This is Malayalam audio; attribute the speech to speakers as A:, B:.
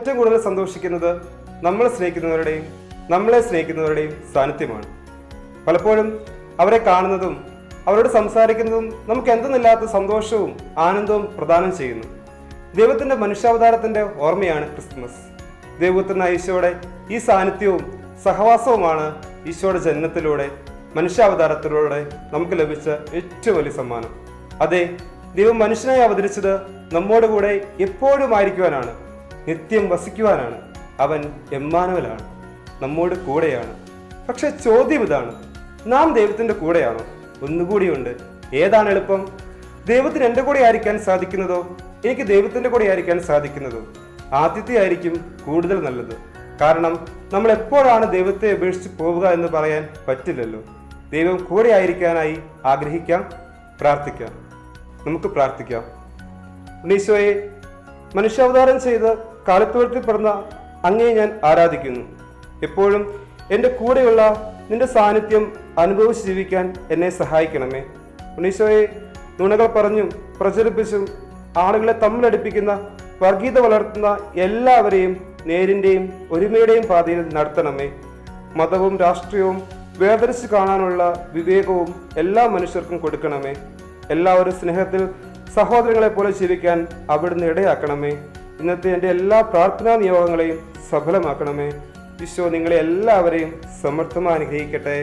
A: ഏറ്റവും കൂടുതൽ സന്തോഷിക്കുന്നത് നമ്മളെ സ്നേഹിക്കുന്നവരുടെയും സാന്നിധ്യമാണ്. പലപ്പോഴും അവരെ കാണുന്നതും അവരോട് സംസാരിക്കുന്നതും നമുക്ക് എന്തെന്നില്ലാത്ത സന്തോഷവും ആനന്ദവും പ്രദാനം ചെയ്യുന്നു. ദൈവത്തിന്റെ മനുഷ്യാവതാരത്തിന്റെ ഓർമ്മയാണ് ക്രിസ്മസ്. ദൈവപുത്രനായ ഈശോയുടെ ഈ സാന്നിധ്യവും സഹവാസവുമാണ് ഈശോയുടെ ജനനത്തിലൂടെ, മനുഷ്യാവതാരത്തിലൂടെ നമുക്ക് ലഭിച്ച ഏറ്റവും വലിയ സമ്മാനം. അതെ, ദൈവം മനുഷ്യനായി അവതരിച്ചത് നമ്മോട് കൂടെ എപ്പോഴും ആയിരിക്കുവാനാണ്, നിത്യം വസിക്കുവാനാണ്. അവൻ എമ്മാനുവലാണ്, നമ്മോട് കൂടെയാണ്. പക്ഷെ ചോദ്യം ഇതാണ്, നാം ദൈവത്തിന്റെ കൂടെയാണോ? ഒന്നുകൂടിയുണ്ട്. ഏതാണ് എളുപ്പം? ദൈവത്തിന് എൻ്റെ കൂടെ ആയിരിക്കാൻ സാധിക്കുന്നതോ എനിക്ക് ദൈവത്തിന്റെ കൂടെ ആയിരിക്കാൻ സാധിക്കുന്നതോ? ആദ്യത്തെ ആയിരിക്കും കൂടുതൽ നല്ലത്. കാരണം നമ്മൾ എപ്പോഴാണ് ദൈവത്തെ ഉപേക്ഷിച്ച് പോവുക എന്ന് പറയാൻ പറ്റില്ലല്ലോ. ദൈവം കൂടെ ആയിരിക്കാനായി ആഗ്രഹിക്കാം, പ്രാർത്ഥിക്കാം. നമുക്ക് പ്രാർത്ഥിക്കാം. ഉണ്ണീശോയെ, മനുഷ്യാവതാരം ചെയ്ത് കാലത്തോളത്തിൽ പിറന്ന അങ്ങയെ ഞാൻ ആരാധിക്കുന്നു. എപ്പോഴും എൻ്റെ കൂടെയുള്ള നിന്റെ സാന്നിധ്യം അനുഭവിച്ച് ജീവിക്കാൻ എന്നെ സഹായിക്കണമേ. ഉണ്ണീശോയെ, നുണകൾ പറഞ്ഞും പ്രചരിപ്പിച്ചും ആളുകളെ തമ്മിലടിപ്പിക്കുന്ന, വർഗീയത വളർത്തുന്ന എല്ലാവരെയും നേരിൻ്റെയും ഒരുമയുടെയും പാതയിൽ നടത്തണമേ. മതവും രാഷ്ട്രീയവും വേർതിരിച്ച് കാണാനുള്ള വിവേകവും എല്ലാ മനുഷ്യർക്കും കൊടുക്കണമേ. എല്ലാവരും സ്നേഹത്തിൽ സഹോദരങ്ങളെ പോലെ ജീവിക്കാൻ അവിടുന്ന് ഇടയാക്കണമേ. ഇന്നത്തെ എൻ്റെ എല്ലാ പ്രാർത്ഥനാ നിയോഗങ്ങളെയും സഫലമാക്കണമേ. ഈശോ നിങ്ങളെ എല്ലാവരെയും സമർത്ഥമായി അനുഗ്രഹിക്കട്ടെ.